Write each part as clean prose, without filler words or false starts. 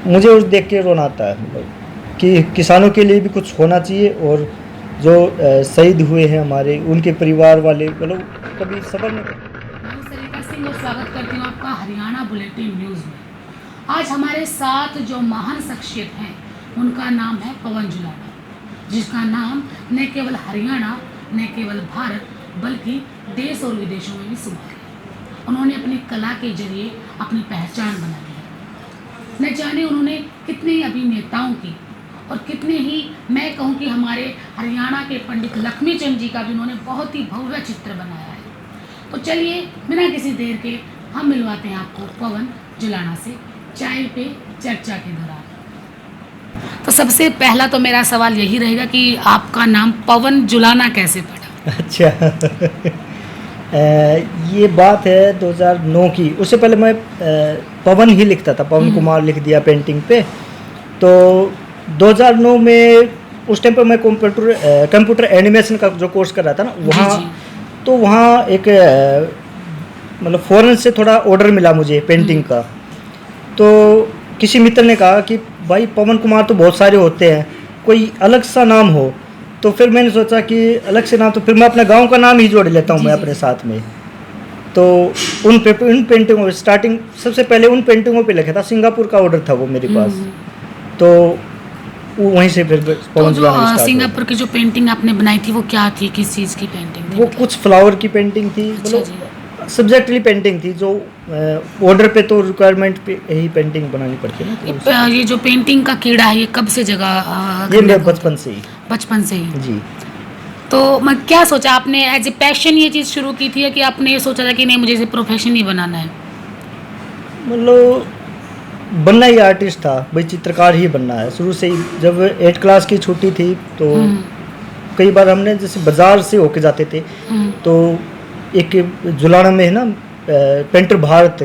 मुझे उस देख के रोना आता है, मतलब कि किसानों के लिए भी कुछ होना चाहिए, और जो शहीद हुए हैं हमारे, उनके परिवार वाले मतलब कभी सब्र नहीं करते। मैं सरिता सिंह और स्वागत करती हूँ आपका हरियाणा बुलेटिन न्यूज़ में। आज हमारे साथ जो महान शख्सियत हैं उनका नाम है पवन जुलाना, जिसका नाम न केवल हरियाणा, न केवल भारत, बल्कि देश और विदेशों में भी सुना है। उन्होंने अपनी कला के जरिए अपनी पहचान बना ली है। न जाने उन्होंने कितने अभिनेताओं की और कितने ही, मैं कहूँ कि हमारे हरियाणा के पंडित लक्ष्मीचंद जी का भी उन्होंने बहुत ही भव्य चित्र बनाया है। तो चलिए बिना किसी देर के हम मिलवाते हैं आपको पवन जुलाना से चाय पे चर्चा के दौरान। तो सबसे पहला तो मेरा सवाल यही रहेगा कि आपका नाम पवन जुलाना कैसे पड़ा? अच्छा ये बात है 2009 की। उससे पहले मैं पवन ही लिखता था, पवन कुमार लिख दिया पेंटिंग पे। तो 2009 में उस टाइम पर मैं कंप्यूटर एनिमेशन का जो कोर्स कर रहा था ना, वहाँ जी। तो वहाँ एक मतलब फॉरेन से थोड़ा ऑर्डर मिला मुझे पेंटिंग का। तो किसी मित्र ने कहा कि भाई पवन कुमार तो बहुत सारे होते हैं, कोई अलग सा नाम हो। तो फिर मैंने सोचा कि अलग से नाम, तो फिर मैं अपने गांव का नाम ही जोड़ लेता हूँ मैं अपने साथ में। तो उन पेंटिंगों स्टार्टिंग सबसे पहले उन पेंटिंगों पे लिखा था, सिंगापुर का ऑर्डर था वो मेरे पास। तो वहीं से फिर तो पवन जो जुलाना स्टार्ट हो सिंगापुर की जो पेंटिंग आपने बनाई थी वो क्या थी, किस चीज़ की पेंटिंग थी? वो कुछ फ्लावर की पेंटिंग थी, अच्छा जी। मतलब सब्जेक्टली पेंटिंग थी, जो ऑर्डर पे तो रिक्वायरमेंट पे ही पेंटिंग बनानी पड़ती है ना। तो ये जो पेंटिंग का कीड़ा है ये कब से जगह ये करने मैं को? बचपन से ही। बचपन से ही। जी। तो मैं क्या सोचा आपने, एज ए पैशन ये चीज़ शुरू की थी या कि आपने ये सोचा था कि नहीं मुझे इसे प्रोफेशन ही बनाना है? मतलब बनना ही आर्टिस्ट था भाई, चित्रकार ही बनना है शुरू से ही। जब 8 क्लास की छुट्टी थी तो कई बार हमने जैसे बाज़ार से होके जाते थे, तो एक जुलाना में है ना पेंटर भारत,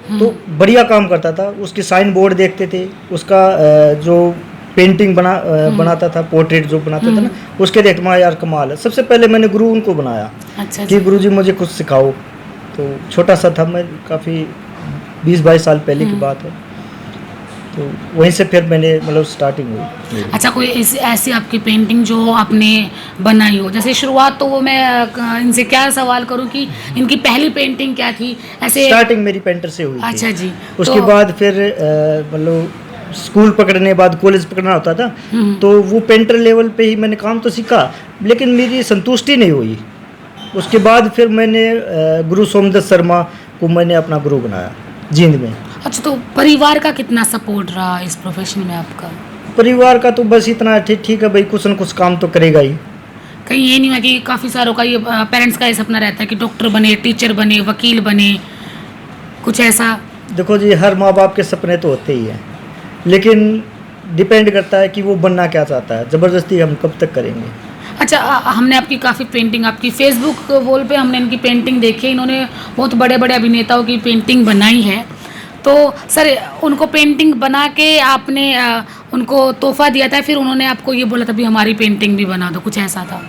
तो बढ़िया काम करता था, उसके साइन बोर्ड देखते थे, उसका जो पेंटिंग बनाता था, पोर्ट्रेट जो बनाता था ना, उसके देखते मैं यार कमाल है। सबसे पहले मैंने गुरु उनको बनाया। अच्छा कि गुरुजी मुझे कुछ सिखाओ। तो छोटा सा था मैं, काफ़ी 20-22 साल पहले की बात है। तो वहीं से फिर मैंने मतलब स्टार्टिंग हुई मेरी। अच्छा, कोई ऐसी आपकी पेंटिंग जो आपने बनाई हो, जैसे शुरुआत तो वो मैं इनसे क्या सवाल करूं कि इनकी पहली पेंटिंग क्या थी ऐसे? स्टार्टिंग मेरी पेंटर से हुई थी। अच्छा जी। उसके तो बाद फिर मतलब स्कूल पकड़ने बाद कॉलेज पकड़ना होता था, तो वो पेंटर लेवल पे ही मैंने काम तो सीखा, लेकिन मेरी संतुष्टि नहीं हुई। उसके बाद फिर मैंने गुरु सोमदत्त शर्मा को मैंने अपना गुरु बनाया जींद में। अच्छा, तो परिवार का कितना सपोर्ट रहा इस प्रोफेशन में आपका? परिवार का तो बस इतना ठीक है भाई, कुछ न कुछ काम तो करेगा ही। कहीं ये नहीं हुआ कि काफ़ी सारों का ये पेरेंट्स का ये सपना रहता है कि डॉक्टर बने, टीचर बने, वकील बने, कुछ ऐसा? देखो जी, हर माँ बाप के सपने तो होते ही हैं, लेकिन डिपेंड करता है कि वो बनना क्या चाहता है। ज़बरदस्ती हम कब तक करेंगे। अच्छा, हमने आपकी काफ़ी पेंटिंग, आपकी फेसबुक वॉल पे हमने इनकी पेंटिंग देखी है। इन्होंने बहुत बड़े बड़े अभिनेताओं की पेंटिंग बनाई है। तो सर, उनको पेंटिंग बना के आपने उनको तोहफा दिया था, फिर उन्होंने आपको ये बोला था भी हमारी पेंटिंग भी बना दो, कुछ ऐसा था?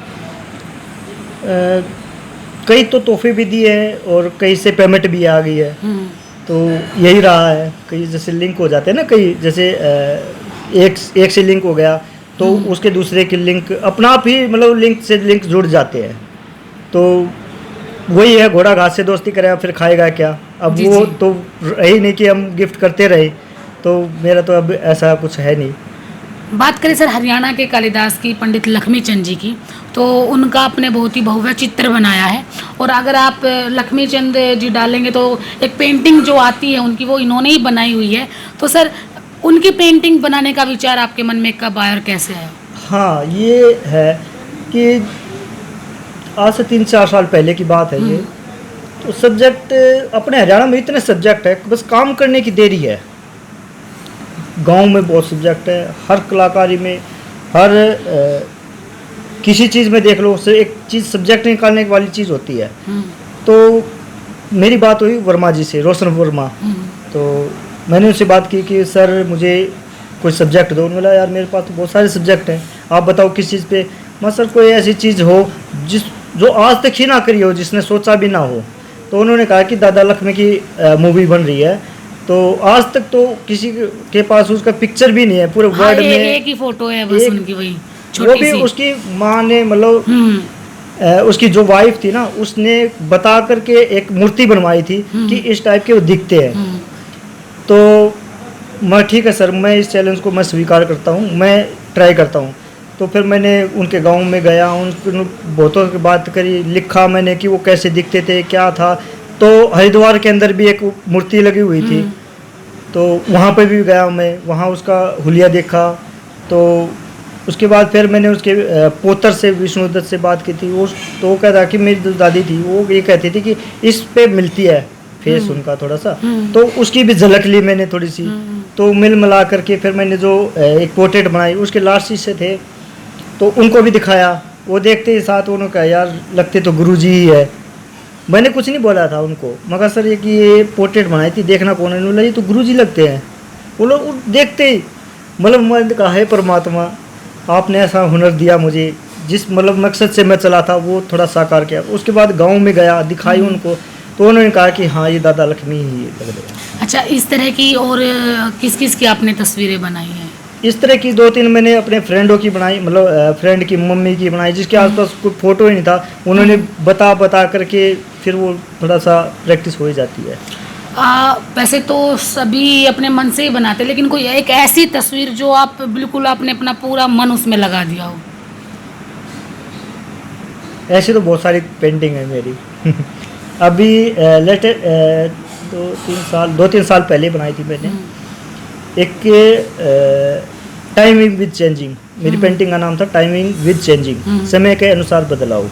कई तो तोहफे भी दिए हैं और कई से पेमेंट भी आ गई है। तो यही रहा है। कई जैसे लिंक हो जाते हैं ना, कई जैसे एक से लिंक हो गया तो उसके दूसरे के लिंक अपना आप ही, मतलब लिंक से लिंक जुड़ जाते हैं। तो वही है, घोड़ा घास से दोस्ती करेगा फिर खाएगा क्या। अब जी, वो जी। तो रही नहीं कि हम गिफ्ट करते रहे, तो मेरा तो अब ऐसा कुछ है नहीं। बात करें सर हरियाणा के कालिदास की, पंडित लक्ष्मीचंद जी की, तो उनका आपने बहुत ही भव्य चित्र बनाया है। और अगर आप लक्ष्मीचंद जी डालेंगे तो एक पेंटिंग जो आती है उनकी, वो इन्होंने ही बनाई हुई है। तो सर, उनकी पेंटिंग बनाने का विचार आपके मन में कब आया और कैसे आया? हाँ, ये है कि आज से 3-4 साल पहले की बात है ये। तो सब्जेक्ट अपने हरियाणा में इतने सब्जेक्ट है, बस काम करने की देरी है। गांव में बहुत सब्जेक्ट है, हर कलाकारी में, हर किसी चीज़ में देख लो, उससे एक चीज़ सब्जेक्ट निकालने वाली चीज़ होती है। तो मेरी बात हुई वर्मा जी से, रोशन वर्मा। तो मैंने उनसे बात की कि सर मुझे कोई सब्जेक्ट दो। उन्होंने बोला यार मेरे पास तो बहुत सारे सब्जेक्ट हैं, आप बताओ किस चीज़ पे। मैं सर कोई ऐसी चीज़ हो जो आज तक ही ना करी हो, जिसने सोचा भी ना हो। तो उन्होंने कहा कि दादा लक्ष्मी की मूवी बन रही है, तो तो आज तक तो किसी के पास उसका पिक्चर भी नहीं है पूरे वर्ल्ड में। एक ही फोटो है बस उनकी, वही वो छोटी भी सी। उसकी माँ ने मतलब उसकी जो वाइफ थी ना, उसने बता करके एक मूर्ति बनवाई थी कि इस टाइप के वो दिखते हैं। तो मैं ठीक है सर, मैं इस चैलेंज को मैं स्वीकार करता हूँ, मैं ट्राई करता हूँ। तो फिर मैंने उनके गांव में गया, उन बहुतों की बात करी, लिखा मैंने कि वो कैसे दिखते थे, क्या था। तो हरिद्वार के अंदर भी एक मूर्ति लगी हुई थी, तो वहाँ पे भी गया मैं, वहाँ उसका हुलिया देखा। तो उसके बाद फिर मैंने उसके पोतर से, विष्णुदत्त से बात की थी। वो तो वो कहता कि मेरी जो दादी थी वो ये कहती थी कि इस पे मिलती है फेस उनका थोड़ा सा, तो उसकी भी झलक ली मैंने थोड़ी सी। तो मिल मिला करके फिर मैंने जो एक पोर्ट्रेट बनाई, उसके लास्ट से थे, तो उनको भी दिखाया। वो देखते ही साथ उन्होंने कहा यार लगते तो गुरुजी ही है। मैंने कुछ नहीं बोला था उनको, मगर सर ये कि ये पोर्ट्रेट बनाई थी, देखना कौन है। बोला ये तो गुरुजी लगते हैं। वो लोग देखते ही मतलब मैंने कहा है परमात्मा, आपने ऐसा हुनर दिया मुझे, जिस मतलब मकसद से मैं चला था वो थोड़ा साकार किया। उसके बाद गांव में गया, दिखाई उनको, तो उन्होंने कहा कि हाँ ये दादा लक्ष्मी ही लग रहे हैं। अच्छा, इस तरह की और किस किस की आपने तस्वीरें बनाई हैं? इस तरह की 2-3 मैंने अपने फ्रेंडों की बनाई, मतलब फ्रेंड की मम्मी की बनाई, जिसके आसपास कोई फोटो ही नहीं था। उन्होंने बता करके फिर वो थोड़ा सा प्रैक्टिस हो ही जाती है। वैसे तो सभी अपने मन से ही बनाते, लेकिन कोई एक ऐसी तस्वीर जो आप बिल्कुल आपने अपना पूरा मन उसमें लगा दिया हो? ऐसी तो बहुत सारी पेंटिंग है मेरी। अभी लेटेस्ट 2-3 साल पहले बनाई थी मैंने एक टाइमिंग विद चेंजिंग। मेरी पेंटिंग का नाम था टाइमिंग विद चेंजिंग, समय के अनुसार बदलाव।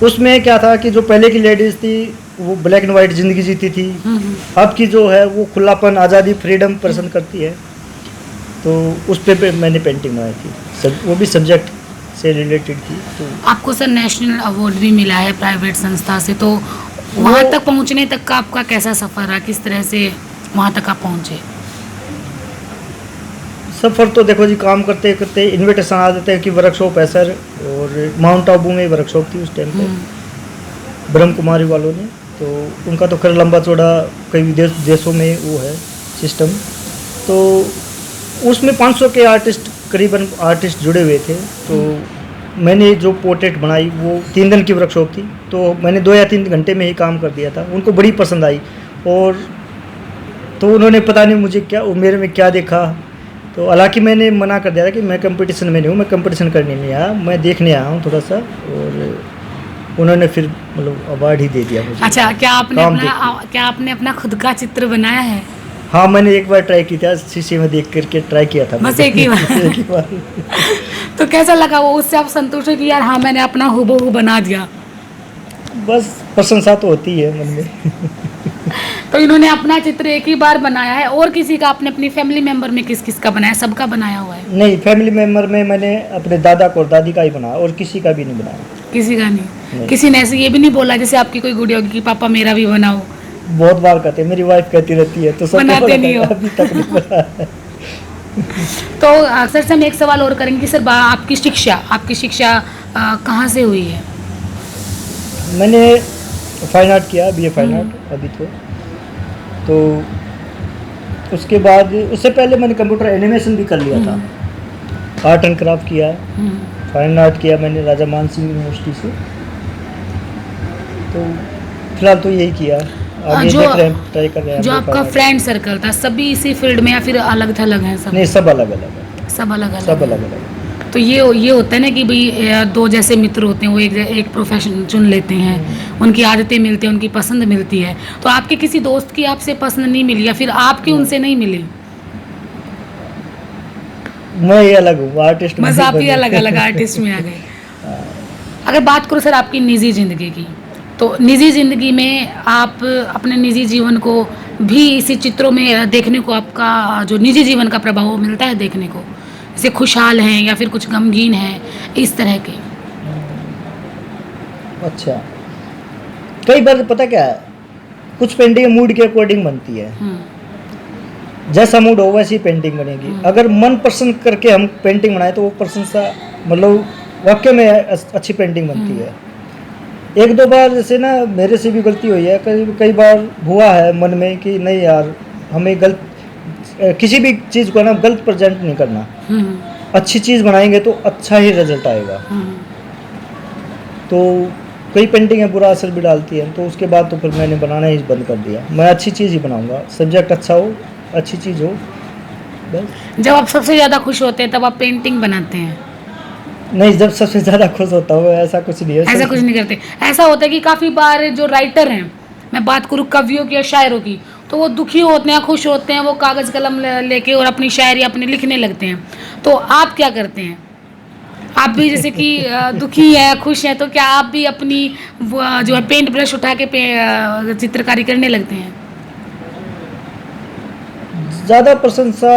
उसमें क्या था कि जो पहले की लेडीज थी वो ब्लैक एंड वाइट जिंदगी जीती थी, अब की जो है वो खुलापन, आज़ादी, फ्रीडम पसंद करती है। तो उस पे मैंने पेंटिंग बनाई थी, वो भी सब्जेक्ट से रिलेटेड थी। तो आपको सर नेशनल अवार्ड भी मिला है प्राइवेट संस्था से, तो वहाँ तक पहुँचने तक का आपका कैसा सफ़र रहा? किस तरह से वहाँ तक आप पहुँचे? सफ़र तो देखो जी, काम करते करते इन्विटेशन आ जाते हैं कि वर्कशॉप है सर, और माउंट आबू में वर्कशॉप थी उस टाइम पे ब्रह्म कुमारी वालों ने। तो उनका तो खैर लंबा चौड़ा कई देशों में वो है सिस्टम। तो उसमें 500 के आर्टिस्ट, करीबन आर्टिस्ट जुड़े हुए थे। तो मैंने जो पोर्ट्रेट बनाई वो 3 दिन की वर्कशॉप थी, तो मैंने 2 या 3 घंटे में ही काम कर दिया था। उनको बड़ी पसंद आई, और तो उन्होंने पता नहीं मुझे क्या, मेरे में क्या देखा। तो हालांकि मैंने मना कर दिया था कि मैं कंपटीशन में नहीं हूँ, मैं कंपटीशन करने नहीं आया, मैं देखने आया हूँ थोड़ा सा। और उन्होंने फिर मतलब अवार्ड ही दे दिया मुझे। अच्छा, क्या आपने अपना खुद का चित्र बनाया है? हाँ, मैंने एक बार ट्राई किया था, शीशे में देख करके ट्राई किया था बस एक ही बार। एक ही बार। तो कैसा लगा वो? उससे आप संतुष्ट है कि यार हाँ मैंने अपना हूबहू बना दिया? बस प्रशंसा तो होती है मन में। तो इन्होंने अपना चित्र एक ही बार बनाया है, और किसी का आपने अपनी फैमिली मेंबर में किस किस का बनाया? सबका बनाया हुआ है? नहीं, फैमिली मेंबर में मैंने अपने दादा को और दादी का ही बनाया, और किसी का भी नहीं बनाया। किसी का नहीं? किसी ने ऐसे ये भी नहीं बोला जैसे आपकी कोई गुड़िया होगी कि पापा मेरा भी बनाओ? बहुत बार कहते हैं, मेरी वाइफ कहती रहती है, तो सब बनाते नहीं हो? अभी तक नहीं बनाया। तो सर से हम एक सवाल और करेंगे कि सर आपकी शिक्षा कहाँ से हुई है? मैंने फाइन आर्ट किया, BA फाइन आर्ट अभी तो उसके बाद, उससे पहले मैंने कंप्यूटर एनिमेशन भी कर लिया था, आर्ट एंड क्राफ्ट किया, फाइन आर्ट किया मैंने राजा मान सिंह यूनिवर्सिटी से। तो फिलहाल तो यही किया, आगे देख रहे हैं, ट्राई कर रहे हैं। जो आपका फ्रेंड सर्कल था सभी इसी फील्ड में या फिर अलग थलग हैं सब? नहीं, सब अलग अलग है। सब अलग अलग? सब अलग अलग। तो ये होता है ना कि भाई 2 जैसे मित्र होते हैं, वो एक प्रोफेशन चुन लेते हैं, उनकी आदतें मिलती हैं, उनकी पसंद मिलती है। तो आपके किसी दोस्त की आपसे पसंद नहीं मिली, या फिर आपकी उनसे नहीं मिली? मैं ये अलग हूँ, आर्टिस्ट। बस आप ही अलग अलग आर्टिस्ट में आ गए। अगर बात करो सर आपकी निजी ज़िंदगी की, तो निजी ज़िंदगी में आप अपने निजी जीवन को भी इसी चित्रों में देखने को, आपका जो निजी जीवन का प्रभाव मिलता है देखने को, जैसे खुशहाल हैं या फिर कुछ गमगीन हैं, इस तरह के? अच्छा, कई बार पता क्या है, कुछ पेंटिंग मूड के अकॉर्डिंग बनती है। जैसा मूड हो वैसी पेंटिंग बनेगी। अगर मन पसंद करके हम पेंटिंग बनाए तो वो प्रशंसा, मतलब वाकई में अच्छी पेंटिंग बनती है। एक दो बार जैसे ना मेरे से भी गलती हुई है, कई कई बार हुआ है मन में कि नहीं यार, हमें किसी भी चीज़ को ना गलत प्रेजेंट नहीं करना। अच्छी चीज़ बनाएंगे तो अच्छा ही रिजल्ट आएगा। तो कई पेंटिंगें बुरा असर भी डालती हैं, तो उसके बाद तो फिर मैंने बनाना ही बंद कर दिया। मैं अच्छी चीज़ ही बनाऊंगा, सब्जेक्ट अच्छा हो, अच्छी चीज़ हो, बस। जब आप सबसे ज़्यादा खुश होते हैं तब आप पेंटिंग बनाते हैं? नहीं, जब सबसे ज़्यादा खुश होता हूँ ऐसा कुछ नहीं है। ऐसा कुछ नहीं करते? ऐसा होता है कि काफ़ी बार जो राइटर हैं, मैं बात करूँ कवियों की या शायरों की, तो वो दुखी होते हैं, खुश होते हैं, वो कागज़ कलम लेके और अपनी शायरी अपने लिखने लगते हैं। तो आप क्या करते हैं? आप भी जैसे कि दुखी है, खुश है, तो क्या आप भी अपनी जो है पेंट ब्रश उठा के चित्रकारी करने लगते हैं? ज़्यादा प्रशंसा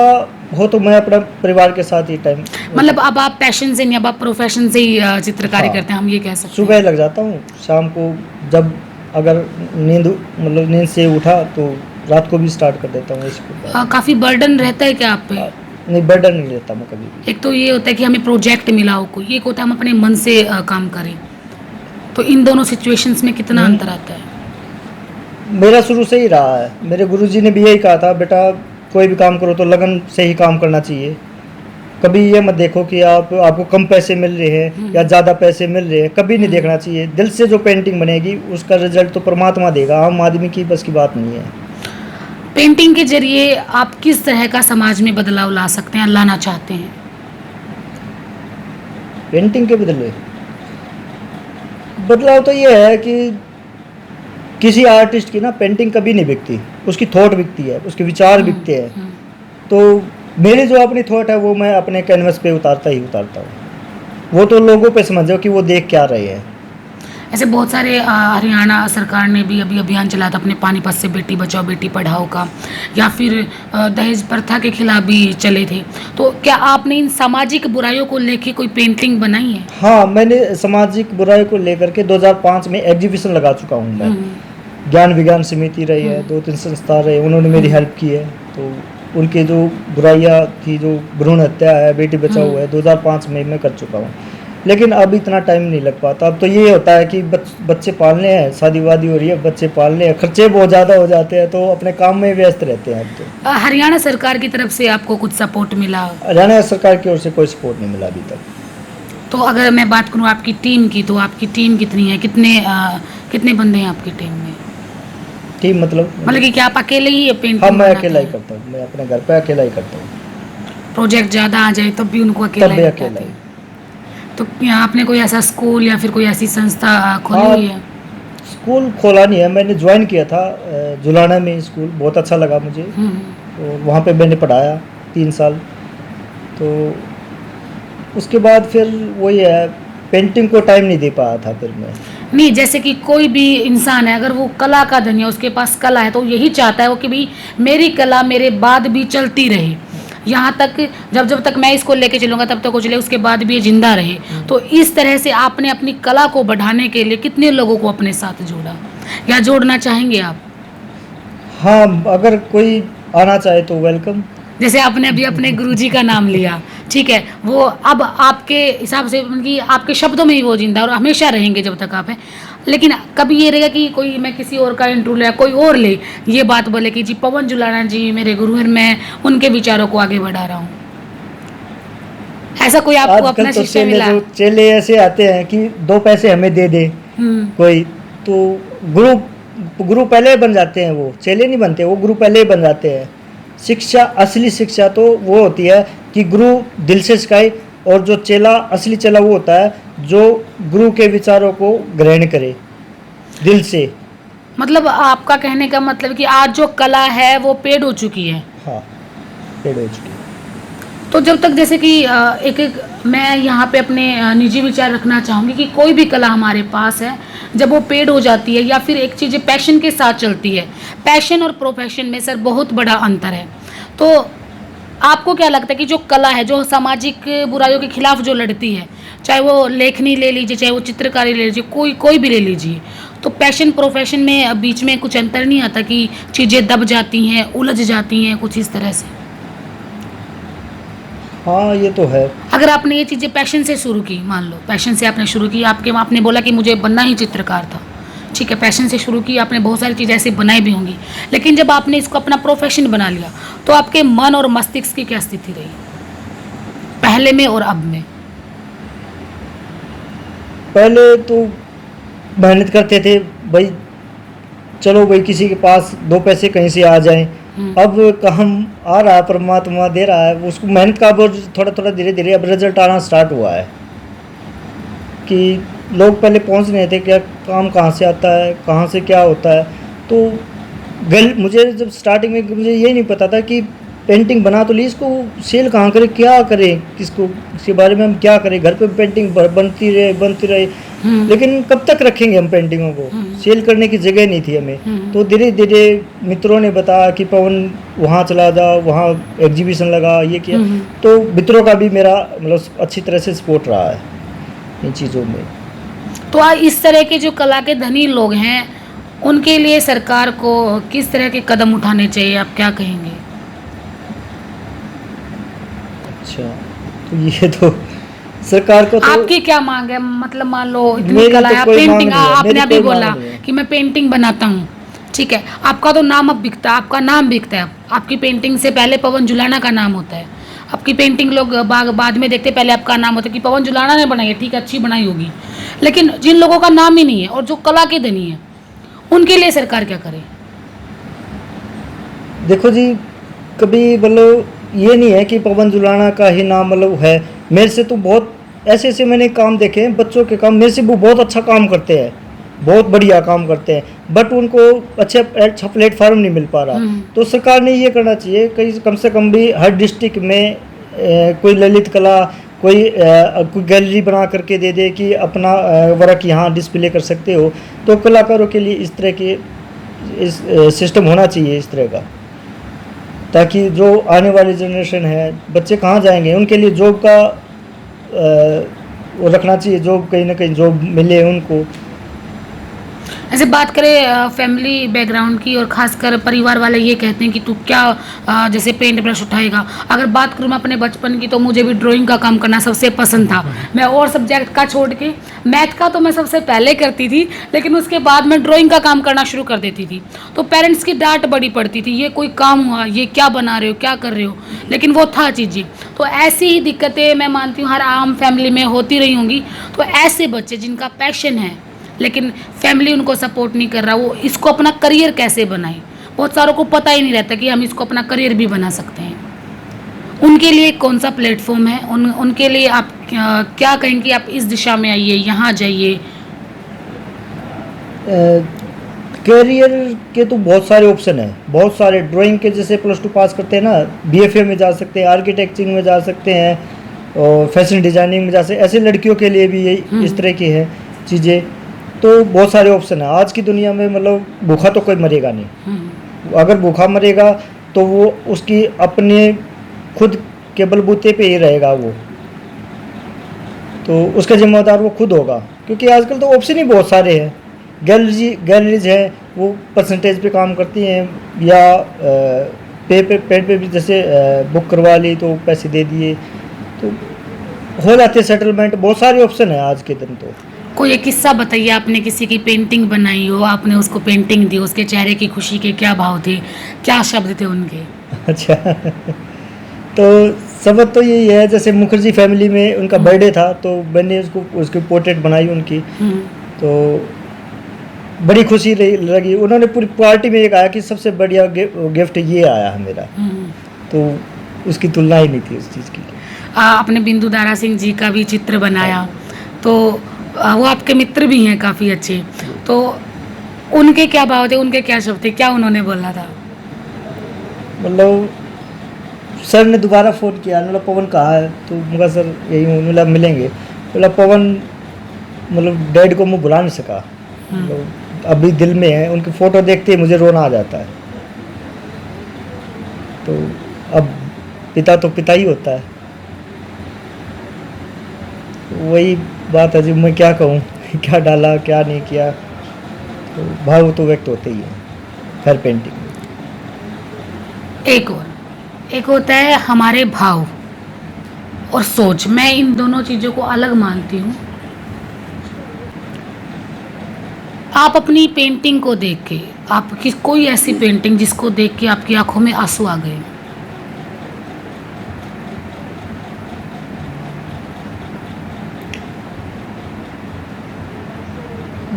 हो तो मैं अपने परिवार के साथ ही टाइम, मतलब अब आप पैशन से नहीं, अब आप प्रोफेशन से ही चित्रकारी हाँ। करते हैं, हम ये कह सकते हैं। सुबह लग जाता हूँ, शाम को जब अगर नींद से उठा तो रात को भी स्टार्ट कर देता हूँ इसको। काफ़ी बर्डन रहता है क्या आप पे? नहीं, बर्डन नहीं लेता मैं कभी भी। एक तो ये होता है कि हमें प्रोजेक्ट मिला हो कोई, एक होता है हम अपने मन से काम करें। तो इन दोनों सिचुएशंस में कितना अंतर आता है? मेरा शुरू से ही रहा है, मेरे गुरुजी ने भी यही कहा था, बेटा कोई भी काम करो तो लगन से ही काम करना चाहिए। कभी ये मत देखो कि आपको कम पैसे मिल रहे हैं या ज़्यादा पैसे मिल रहे हैं, कभी नहीं देखना चाहिए। दिल से जो पेंटिंग बनेगी उसका रिजल्ट तो परमात्मा देगा, आम आदमी की बस की बात नहीं है। पेंटिंग के जरिए आप किस तरह का समाज में बदलाव ला सकते हैं, लाना चाहते हैं? पेंटिंग के बदलाव तो ये है कि किसी आर्टिस्ट की ना पेंटिंग कभी नहीं बिकती, उसकी थॉट बिकती है, उसके विचार बिकते हैं। तो मेरी जो अपनी थॉट है वो मैं अपने कैनवस पे उतारता हूँ। वो तो लोगों पे समझो कि वो देख क्या रहे हैं। ऐसे बहुत सारे हरियाणा सरकार ने भी अभी अभियान चलाया था अपने पानीपत से, बेटी बचाओ बेटी पढ़ाओ का, या फिर दहेज प्रथा के खिलाफ भी चले थे। तो क्या आपने इन सामाजिक बुराइयों को लेके कोई पेंटिंग बनाई है? हाँ, मैंने सामाजिक बुराई को लेकर के 2005 में एग्जीबिशन लगा चुका हूँ मैं। ज्ञान विज्ञान समिति रही है, 2-3 संस्था रहे, उन्होंने मेरी हेल्प की है। तो उनके जो बुराइयाँ थी, जो भ्रूण हत्या है, बेटी बचाओ है, 2005 में मैं कर चुका हूँ। लेकिन अब इतना टाइम नहीं लग पाता। अब तो ये होता है कि बच्चे पालने हैं, शादी वादी हो रही है, बच्चे पालने हैं, खर्चे बहुत ज़्यादा हो जाते हैं, तो अपने काम में व्यस्त रहते हैं। अब तो हरियाणा सरकार की तरफ से आपको कुछ सपोर्ट मिला? हरियाणा सरकार की ओर से कोई सपोर्ट नहीं मिला अभी तक। तो अगर मैं बात करूँ आपकी टीम की, तो आपकी टीम कितनी है, कितने बंदे हैं आपकी टीम में? टीम मतलब कि क्या आप अकेले ही पेंटिंग? हाँ, मैं अकेला ही करता हूँ, मैं अपने घर पे अकेला ही करता हूँ। प्रोजेक्ट ज़्यादा आ जाए तब भी उनको अकेला ही अकेला ही। तो क्या आपने कोई ऐसा स्कूल या फिर कोई ऐसी संस्था खोली हुई है? स्कूल खोला नहीं है, मैंने ज्वाइन किया था जुलाना में स्कूल, बहुत अच्छा लगा मुझे। तो वहाँ पे मैंने पढ़ाया 3 साल। तो उसके बाद फिर वही है, पेंटिंग को टाइम नहीं दे पाया था फिर मैं। नहीं, जैसे कि कोई भी इंसान है, अगर वो कला का धनी है, उसके पास कला है, तो यही चाहता है वो कि भाई मेरी कला मेरे बाद भी चलती रहे, यहाँ तक जब तक मैं इसको लेके चलूँगा तब तक वो चले, उसके बाद भी ये जिंदा रहे। तो इस तरह से आपने अपनी कला को बढ़ाने के लिए कितने लोगों को अपने साथ जोड़ा या जोड़ना चाहेंगे आप? हाँ, अगर कोई आना चाहे तो वेलकम। जैसे आपने अभी अपने गुरुजी का नाम लिया, ठीक है, वो अब आपके हिसाब से उनकी आपके शब्दों में ही वो जिंदा और हमेशा रहेंगे जब तक आप हैं। लेकिन कभी ये रहेगा कि कोई मैं किसी और का इंटरव्यू ले, कोई और ले, ये बात बोले कि जी पवन जुलाना जी मेरे गुरु हैं, मैं उनके विचारों को आगे बढ़ा रहा हूँ, ऐसा कोई आपको अपना तो शिष्य मिला? चेले ऐसे आते हैं कि 2 पैसे हमें दे दे कोई, तो गुरु पहले बन जाते हैं, वो चेले नहीं बनते, वो गुरु पहले ही बन जाते हैं। शिक्षा, असली शिक्षा तो वो होती है कि गुरु दिल से सिखाए, और जो चेला, असली चेला वो होता है जो गुरु के विचारों को ग्रहण करे दिल से। मतलब आपका कहने का मतलब कि आज जो कला है वो पेड़ हो चुकी है। हाँ, पेड़ हो चुकी है। तो जब तक जैसे कि मैं यहाँ पे अपने निजी विचार रखना चाहूँगी कि कोई भी कला हमारे पास है, जब वो पेड़ हो जाती है या फिर एक चीज़ पैशन के साथ चलती है, पैशन और प्रोफेशन में सर बहुत बड़ा अंतर है। तो आपको क्या लगता है कि जो कला है, जो सामाजिक बुराइयों के खिलाफ जो लड़ती है, चाहे वो लेखनी ले लीजिए, चाहे वो चित्रकारी ले लीजिए, कोई भी ले लीजिए, तो पैशन प्रोफेशन में बीच में कुछ अंतर नहीं आता कि चीज़ें दब जाती हैं, उलझ जाती हैं कुछ इस तरह से? हाँ, ये तो है। अगर अगर आपने ये चीज़ें पैशन से शुरू की, मान लो पैशन से आपने शुरू की, आपने बोला कि मुझे बनना ही चित्रकार था, ठीक है, पैशन से शुरू की, आपने बहुत सारी चीज़ें ऐसी बनाई भी होंगी, लेकिन जब आपने इसको अपना प्रोफेशन बना लिया तो आपके मन और मस्तिष्क की क्या स्थिति रही, पहले में और अब में? पहले तो मेहनत करते थे भाई, चलो भाई किसी के पास दो पैसे कहीं से आ जाएं। अब काम आ रहा है, परमात्मा दे रहा है, उसको मेहनत का बोझ थोड़ा थोड़ा धीरे धीरे अब रिजल्ट आना स्टार्ट हुआ है। कि लोग पहले पहुंच नहीं थे क्या काम कहाँ से आता है, कहाँ से क्या होता है। तो मुझे जब स्टार्टिंग में मुझे ये नहीं पता था कि पेंटिंग बना तो ली, इसको सेल कहाँ करें, क्या करें, किसको, इसके बारे में हम क्या करें। घर पे पेंटिंग बनती रहे लेकिन कब तक रखेंगे हम पेंटिंगों को, सेल करने की जगह नहीं थी हमें। तो धीरे धीरे मित्रों ने बताया कि पवन वहाँ चला जा, वहाँ एग्जीबिशन लगा, ये किया। तो मित्रों का भी मेरा मतलब अच्छी तरह से सपोर्ट रहा है इन चीज़ों में। तो इस तरह के जो कला के धनी लोग हैं उनके लिए सरकार को किस तरह के कदम उठाने चाहिए, आप क्या कहेंगे? अच्छा, तो ये तो सरकार को तो आपकी क्या मांग है? मतलब मान लो इतनी मेरी कला तो है, कोई मांग पेंटिंग, नहीं है, आपने मेरी अभी कोई बोला मांग नहीं है। कि मैं पेंटिंग बनाता हूँ, ठीक है, आपका तो नाम अब बिकता है, आपका नाम बिकता है। आपकी पेंटिंग से पहले पवन जुलाना का नाम होता है। आपकी पेंटिंग लोग बाद में देखते, पहले आपका नाम होता है कि पवन जुलाना ने बनाई है, ठीक है, अच्छी बनाई होगी। लेकिन जिन लोगों का नाम ही नहीं है और जो कला के धनी है उनके लिए सरकार क्या करे? देखो जी, कभी मतलब ये नहीं है कि पवन जुलाना का ही नाम मतलब है। मेरे से तो बहुत ऐसे ऐसे मैंने काम देखे हैं, बच्चों के काम मेरे से वो बहुत अच्छा काम करते हैं, बहुत बढ़िया काम करते हैं, बट उनको अच्छा प्लेटफॉर्म नहीं मिल पा रहा। तो सरकार ने ये करना चाहिए कहीं कम से कम भी हर डिस्ट्रिक्ट में कोई ललित कला, कोई गैलरी बना करके दे दे कि अपना वर्क यहाँ डिस्प्ले कर सकते हो। तो कलाकारों के लिए इस तरह के सिस्टम होना चाहिए इस तरह का, ताकि जो आने वाली जनरेशन है, बच्चे कहाँ जाएंगे, उनके लिए जॉब का वो रखना चाहिए, जॉब कहीं ना कहीं जॉब मिले उनको। ऐसे बात करें फैमिली बैकग्राउंड की, और खासकर परिवार वाले ये कहते हैं कि तू क्या जैसे पेंट ब्रश उठाएगा। अगर बात करूँ मैं अपने बचपन की, तो मुझे भी ड्राइंग का काम करना सबसे पसंद था। मैं और सब्जेक्ट का छोड़ के मैथ का तो मैं सबसे पहले करती थी, लेकिन उसके बाद मैं ड्राइंग का काम करना शुरू कर देती थी। तो पेरेंट्स की डांट बड़ी पड़ती थी, ये कोई काम हुआ, ये क्या बना रहे हो, क्या कर रहे हो, लेकिन वो था चीज़ें। तो ऐसी ही दिक्कतें मैं मानती हूँ हर आम फैमिली में होती रही होंगी। तो ऐसे बच्चे जिनका पैशन है लेकिन फैमिली उनको सपोर्ट नहीं कर रहा, वो इसको अपना करियर कैसे बनाए, बहुत सारों को पता ही नहीं रहता कि हम इसको अपना करियर भी बना सकते हैं। उनके लिए कौन सा प्लेटफॉर्म है, उनके लिए आप क्या कहेंगे कि आप इस दिशा में आइए, यहाँ जाइए? करियर के तो बहुत सारे ऑप्शन हैं, बहुत सारे। ड्राइंग के जैसे +2 पास करते हैं ना, BFA में जा सकते हैं, आर्किटेक्चरिंग में जा सकते हैं, और फैशन डिजाइनिंग में जा सकते हैं। ऐसे लड़कियों के लिए भी यही इस तरह की है चीज़ें। तो बहुत सारे ऑप्शन हैं आज की दुनिया में। मतलब भूखा तो कोई मरेगा नहीं। अगर भूखा मरेगा तो वो उसकी अपने खुद के बलबूते पे ही रहेगा वो, तो उसका जिम्मेदार वो खुद होगा। क्योंकि आजकल तो ऑप्शन ही बहुत सारे हैं। गैलरीज हैं, वो परसेंटेज पे काम करती हैं, या पेड पे भी जैसे बुक करवा ली तो पैसे दे दिए तो हो जाते हैं सेटलमेंट। बहुत सारे ऑप्शन है आज के दिन। तो कोई एक किस्सा बताइए, आपने किसी की पेंटिंग बनाई हो, आपने उसको पेंटिंग दी, उसके चेहरे की खुशी के क्या भाव थे, क्या शब्द थे उनके? अच्छा तो सबक तो यही है, जैसे मुखर्जी फैमिली में उनका बर्थडे था तो मैंने उसकी पोर्ट्रेट बनाई उनकी। तो बड़ी खुशी लगी। उन्होंने पूरी पार्टी में ये कहा कि सबसे बढ़िया गिफ्ट ये आया है मेरा। तो उसकी तुलना ही नहीं थी उस चीज़ की। आपने बिंदु दारा सिंह जी का भी चित्र बनाया, तो वो आपके मित्र भी हैं काफ़ी अच्छे। तो उनके क्या भाव थे, उनके क्या शब्द थे, क्या उन्होंने बोला था? मतलब सर ने दोबारा फ़ोन किया, मतलब पवन कहाँ है, तो मुझे सर यही हूँ, मतलब मिलेंगे। मतलब पवन मतलब डैड को मैं बुला नहीं सका, मतलब अभी दिल में है। उनकी फ़ोटो देखते ही मुझे रोना आ जाता है। तो अब पिता तो पिता ही होता है। वही बात है जी, मैं क्या कहूँ, क्या डाला क्या नहीं किया। तो भाव तो व्यक्त होते ही है हर पेंटिंग में। एक होता है हमारे भाव, और सोच, मैं इन दोनों चीज़ों को अलग मानती हूँ। आप अपनी पेंटिंग को देख के, आपकी कोई ऐसी पेंटिंग जिसको देख के आपकी आंखों में आंसू आ गए?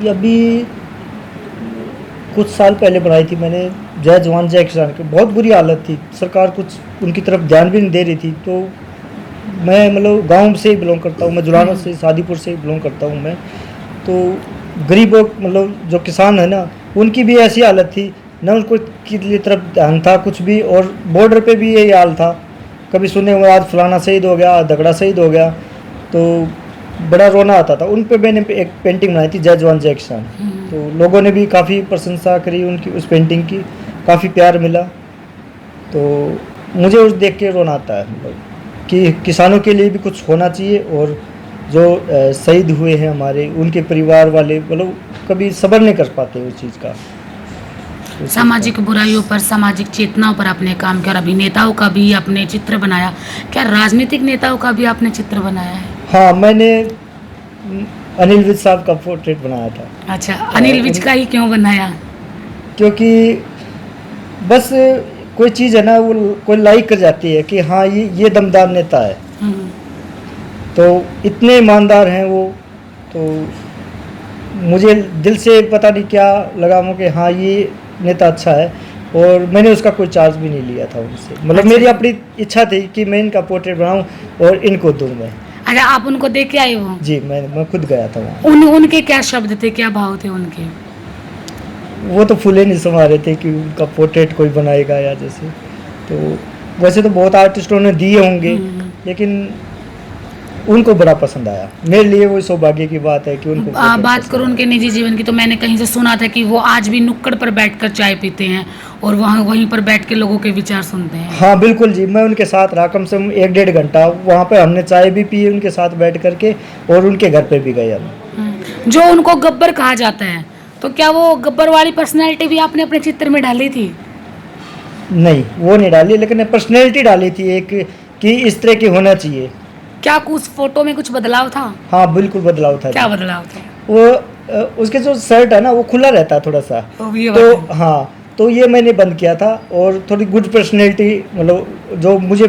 ये अभी कुछ साल पहले बनाई थी मैंने, जय जवान जय किसान की। बहुत बुरी हालत थी, सरकार कुछ उनकी तरफ ध्यान भी नहीं दे रही थी। तो मैं मतलब गांव से ही बिलोंग करता हूँ, मैं जुलाना से, शादीपुर से ही बिलोंग करता हूँ मैं। तो गरीबों मतलब जो किसान है ना, उनकी भी ऐसी हालत थी, न उनको की तरफ ध्यान था कुछ भी। और बॉर्डर पे भी यही हाल था, कभी सुने हुए आज फलाना शहीद हो गया, आज दगड़ा शहीद हो गया, तो बड़ा रोना आता था। उन पे मैंने एक पेंटिंग बनाई थी, जय जवान जय किसान। तो लोगों ने भी काफ़ी प्रशंसा करी उनकी, उस पेंटिंग की काफ़ी प्यार मिला। तो मुझे उस देख के रोना आता है, मतलब कि किसानों के लिए भी कुछ होना चाहिए। और जो शहीद हुए हैं हमारे, उनके परिवार वाले मतलब कभी सब्र नहीं कर पाते उस चीज़ का। सामाजिक बुराइयों पर, सामाजिक चेतनाओं पर आपने काम किया और अभिनेताओं का भी आपने चित्र बनाया। क्या राजनीतिक नेताओं का भी आपने चित्र बनाया है? हाँ, मैंने अनिल विज साहब का पोर्ट्रेट बनाया था। अच्छा, अनिल विज का ही क्यों बनाया? क्योंकि बस कोई चीज़ है ना, वो कोई लाइक कर जाती है कि हाँ ये दमदार नेता है, तो इतने ईमानदार हैं वो। तो मुझे दिल से पता नहीं क्या लगा मुझे कि हाँ ये नेता अच्छा है। और मैंने उसका कोई चार्ज भी नहीं लिया था उनसे, मतलब अच्छा। मेरी अपनी इच्छा थी कि मैं इनका पोर्ट्रेट बनाऊं और इनको दूं मैं। अच्छा, आप उनको देख के आए हो? जी, मैं खुद गया था वहाँ। उनके क्या शब्द थे, क्या भाव थे उनके? वो तो फूले नहीं समा रहे थे कि उनका पोर्ट्रेट कोई बनाएगा या जैसे। तो वैसे तो बहुत आर्टिस्टों ने दिए होंगे, लेकिन उनको बड़ा पसंद आया। मेरे लिए वो सौभाग्य की बात है कि उनको बात करूँ उनके निजी जीवन की, तो मैंने कहीं से सुना था कि वो आज भी नुक्कड़ पर बैठकर चाय पीते हैं और वहीं पर बैठ के लोगों के विचार सुनते हैं। हाँ बिल्कुल जी, मैं उनके साथ रहा कम से कम 1-1.5 घंटा। वहाँ पे हमने चाय भी पी उनके साथ बैठ करके, और उनके घर पे भी गए हम। जो उनको गब्बर कहा जाता है, तो क्या वो गब्बर वाली पर्सनैलिटी भी आपने अपने चित्र में डाली थी? नहीं, वो नहीं डाली, लेकिन पर्सनैलिटी डाली थी एक, कि इस तरह की होना चाहिए। क्या कुछ फोटो में कुछ बदलाव था? हाँ बिल्कुल बदलाव था। क्या बदलाव था? वो उसके जो शर्ट है ना, वो खुला रहता है थोड़ा सा, तो हाँ, तो ये मैंने बंद किया था। और थोड़ी गुड पर्सनैलिटी, मतलब जो मुझे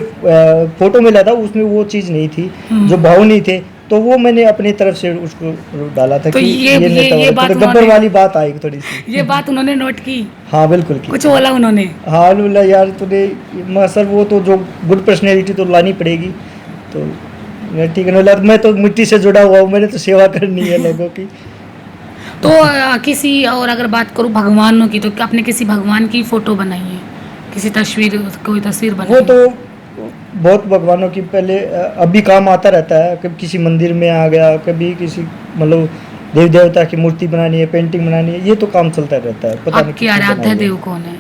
फोटो मिला था उसमें वो चीज़ नहीं थी, जो भाव नहीं थे, तो वो मैंने अपनी तरफ से उसको डाला था। तो कि ये बात तो गब्बर वाली बात आई थोड़ी सी। ये बात उन्होंने नोट की? हाँ बिल्कुल की। कुछ बोला उन्होंने? हाँ बोला, यार तूने सर वो तो जो गुड पर्सनैलिटी तो लानी पड़ेगी। तो ठीक है, मैं तो मिट्टी से जुड़ा हुआ हूँ, मैंने तो सेवा करनी है लोगों की। तो किसी और अगर बात करूँ भगवानों की, तो आपने किसी भगवान की फोटो बनाई है? किसी तस्वीर, कोई तस्वीर बनाई? वो तो बहुत भगवानों की पहले अभी काम आता रहता है। कभी किसी मंदिर में आ गया, कभी किसी मतलब देवी देवता की मूर्ति बनानी है, पेंटिंग बनानी है, ये तो काम चलता रहता है। पता नहीं आपके आराध्य देव कौन है?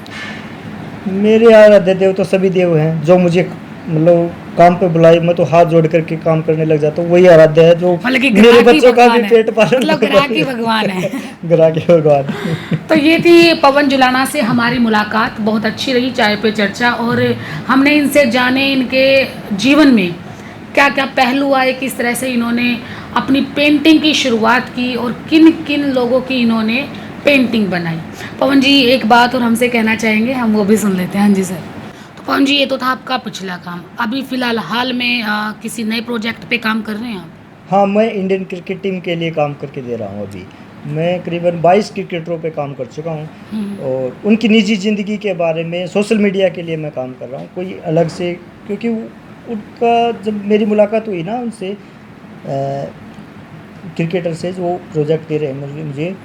मेरे आराध्य देव तो सभी देव हैं, जो मुझे मतलब काम पे बुलाई मैं तो हाथ जोड़ करके काम करने लग जाता हूँ। वही आराध्य है जो मेरे बच्चों का भी पेट पालन, मतलब ग्राहकी भगवान है। ग्राहकी भगवान। तो ये थी पवन जुलाना से हमारी मुलाकात, बहुत अच्छी रही, चाय पे चर्चा, और हमने इनसे जाने इनके जीवन में क्या क्या पहलू आए, किस तरह से इन्होंने अपनी पेंटिंग की शुरुआत की और किन किन लोगों की इन्होंने पेंटिंग बनाई। पवन जी एक बात और हमसे कहना चाहेंगे, हम वो भी सुन लेते हैं। हाँ जी सर। तो पवन जी, ये तो था आपका पिछला काम, अभी फ़िलहाल हाल में किसी नए प्रोजेक्ट पे काम कर रहे हैं आप? हाँ, मैं इंडियन क्रिकेट टीम के लिए काम करके दे रहा हूँ। अभी मैं करीबन 22 क्रिकेटरों पे काम कर चुका हूँ, और उनकी निजी ज़िंदगी के बारे में सोशल मीडिया के लिए मैं काम कर रहा हूँ। कोई अलग से, क्योंकि उनका जब मेरी मुलाकात हुई ना उनसे, क्रिकेटर से जो प्रोजेक्ट दे रहे हैं मुझे,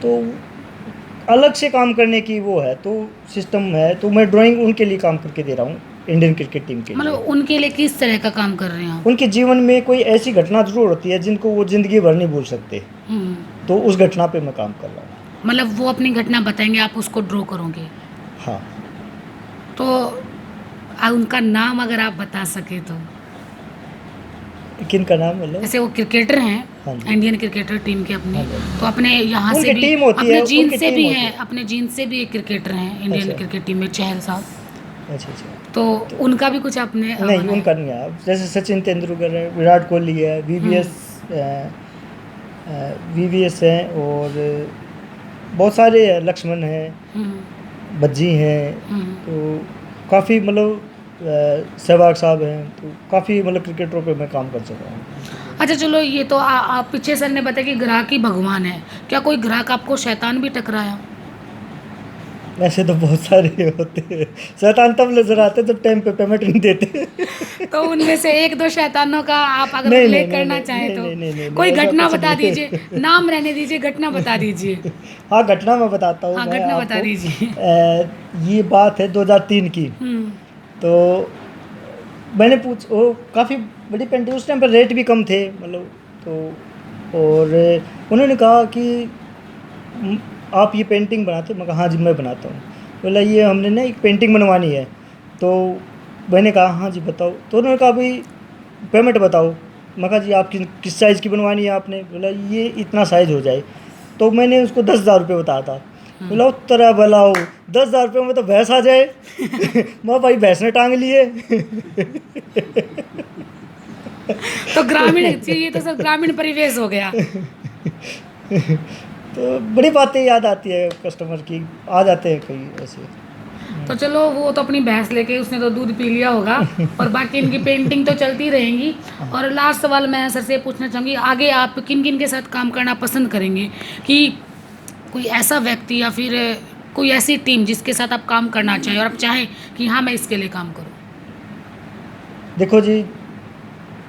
तो अलग से काम करने की वो है, तो सिस्टम है। तो मैं ड्राइंग उनके लिए काम करके दे रहा हूँ, इंडियन क्रिकेट टीम के लिए। मतलब उनके लिए किस तरह का काम कर रहे हैं आप? उनके जीवन में कोई ऐसी घटना जरूर होती है जिनको वो ज़िंदगी भर नहीं भूल सकते, तो उस घटना पे मैं काम कर रहा हूँ। मतलब वो अपनी घटना बताएंगे, आप उसको ड्रॉ करोगे? हाँ। तो उनका नाम अगर आप बता सके तो? किन का नाम मतलब? जैसे वो क्रिकेटर हैं, हाँ जी। इंडियन क्रिकेटर टीम के अपने, हाँ तो अपने यहाँ से उनकी भी टीम होती अपने है, जीन उनकी से टीम भी होती हैं, है। अपने जीन से भी एक क्रिकेटर हैं इंडियन अच्छा। क्रिकेट टीम में, चहल साहब। अच्छा अच्छा। तो उनका भी कुछ आपने नहीं बनाया? उनका नहीं है। जैसे सचिन तेंदुलकर है, विराट कोहली है, वीवीएस हैं, और बहुत सारे हैं, लक्ष्मण हैं, हम्म, भज्जी हैं, हम्म। तो काफ़ी मतलब सहवाग साहब हैं, तो काफ़ी मतलब क्रिकेटरों पे मैं काम कर चुका हूँ। अच्छा चलो, ये तो आप पीछे सर ने बताया कि ग्राहक ही भगवान है। क्या कोई ग्राहक आपको शैतान भी टकराया? ऐसे तो बहुत सारे होते हैं, शैतान तब नजर आते जब टाइम पे पेमेंट नहीं देते। तो उनमें से एक दो शैतानों का आप अगर नहीं नहीं उल्लेख नहीं करना नहीं चाहें नहीं तो नहीं नहीं नहीं नहीं, कोई ऐसा घटना कुछ बता नहीं दीजिए, है। नाम रहने दीजिए, घटना बता दीजिए। हाँ घटना मैं बताता हूँ हाँ, मैं घटना बता आपको। दीजिए। ये बात है 2003 की। हम्म, तो मैंने वो काफ़ी बड़ी पेंटिंग, उस टाइम पर रेट भी कम थे मतलब। तो और उन्होंने कहा कि "म, आप ये पेंटिंग बनाते हो?" मैं कहा हाँ जी मैं बनाता हूँ। बोला ये हमने ना एक पेंटिंग बनवानी है। तो मैंने कहा हाँ जी बताओ। तो उन्होंने कहा भाई पेमेंट बताओ। मैं कहा जी आप किस साइज़ की बनवानी है आपने? बोला ये इतना साइज़ हो जाए। तो मैंने उसको 10,000 रुपये बताया था। बोला "ओ तेरा भला हो, 10,000 रुपये में तो भैंस आ जाए।" मैं भाई भैंस ने टांग लिए। तो ग्रामीण जी, ये तो सब ग्रामीण परिवेश हो गया। तो बड़ी बातें याद आती है कस्टमर की, आ जाते हैं कई ऐसे। तो चलो, वो तो अपनी भैंस लेके उसने तो दूध पी लिया होगा, और बाकी इनकी पेंटिंग तो चलती रहेंगी। और लास्ट सवाल मैं सर से पूछना चाहूँगी, आगे आप किन किन के साथ काम करना पसंद करेंगे? कि कोई ऐसा व्यक्ति या फिर कोई ऐसी टीम जिसके साथ आप काम करना चाहें और आप चाहें कि हाँ मैं इसके लिए काम करूँ? देखो जी,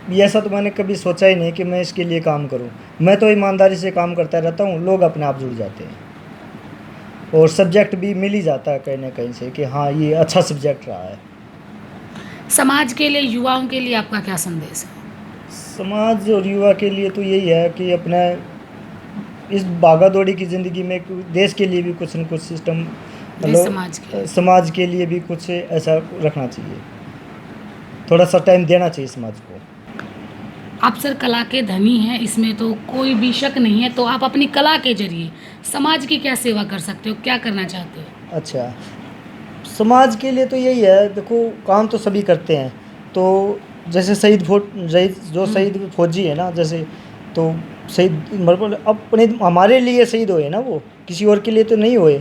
ये ऐसा तो मैंने कभी सोचा ही नहीं कि मैं इसके लिए काम करूं। मैं तो ईमानदारी से काम करता रहता हूं, लोग अपने आप जुड़ जाते हैं, और सब्जेक्ट भी मिल ही जाता है कहीं ना कहीं से कि हाँ ये अच्छा सब्जेक्ट रहा है। समाज के लिए, युवाओं के लिए आपका क्या संदेश है? समाज और युवा के लिए तो यही है कि अपना इस भागा दौड़ी की ज़िंदगी में देश के लिए भी कुछ न कुछ सिस्टम, देश समाज के लिए। समाज के लिए भी कुछ ऐसा रखना चाहिए, थोड़ा सा टाइम देना चाहिए समाज को। आप सर कला के धनी हैं, इसमें तो कोई भी शक नहीं है। तो आप अपनी कला के जरिए समाज की क्या सेवा कर सकते हो, क्या करना चाहते हो? अच्छा, समाज के लिए तो यही है, देखो काम तो सभी करते हैं। तो जैसे शहीद फौजी है ना, जैसे तो शहीद मतलब अपने हमारे लिए शहीद हुए ना, वो किसी और के लिए तो नहीं हुए।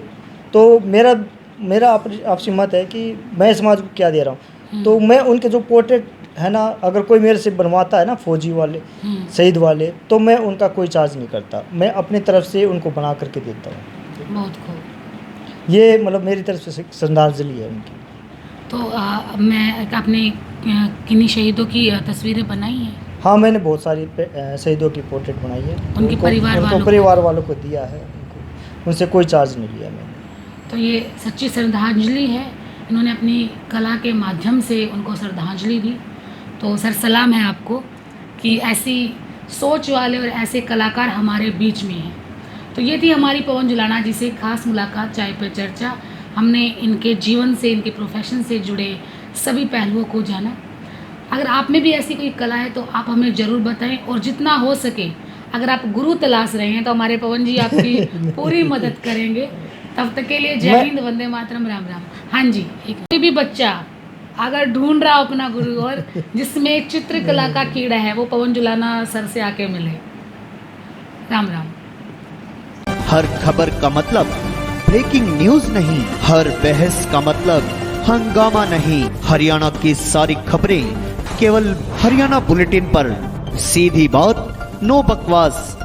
तो मेरा मेरा आपसे मत है कि मैं समाज को क्या दे रहा हूँ। तो मैं उनके जो पोर्ट्रेट है ना, अगर कोई मेरे से बनवाता है ना, फौजी वाले शहीद वाले, तो मैं उनका कोई चार्ज नहीं करता, मैं अपनी तरफ से उनको बना करके देता हूँ। बहुत खूब। ये मतलब मेरी तरफ से श्रद्धांजलि है उनकी। तो आपने किन्हीं शहीदों की तस्वीरें बनाई हैं? हाँ मैंने बहुत सारी शहीदों की पोर्ट्रेट बनाई है। उनके परिवार वालों को? परिवार वालों को दिया है, उनसे कोई चार्ज नहीं लिया मैंने। तो ये सच्ची श्रद्धांजलि है, इन्होंने अपनी कला के माध्यम से उनको श्रद्धांजलि दी। तो सर सलाम है आपको कि ऐसी सोच वाले और ऐसे कलाकार हमारे बीच में हैं। तो ये थी हमारी पवन जुलाना जी से खास मुलाकात, चाय पे चर्चा। हमने इनके जीवन से, इनके प्रोफेशन से जुड़े सभी पहलुओं को जाना। अगर आप में भी ऐसी कोई कला है तो आप हमें ज़रूर बताएं, और जितना हो सके अगर आप गुरु तलाश रहे हैं तो हमारे पवन जी आपकी पूरी मदद करेंगे। तब तक के लिए जय हिंद, वंदे मातरम, राम राम। हाँ जी, कोई भी बच्चा अगर ढूंढ रहा हो अपना गुरु और जिसमें चित्रकला का कीड़ा है, वो पवन जुलाना सर से आके मिले। राम राम। हर खबर का मतलब ब्रेकिंग न्यूज नहीं, हर बहस का मतलब हंगामा नहीं। हरियाणा की सारी खबरें केवल हरियाणा बुलेटिन पर, सीधी बात, नो बकवास।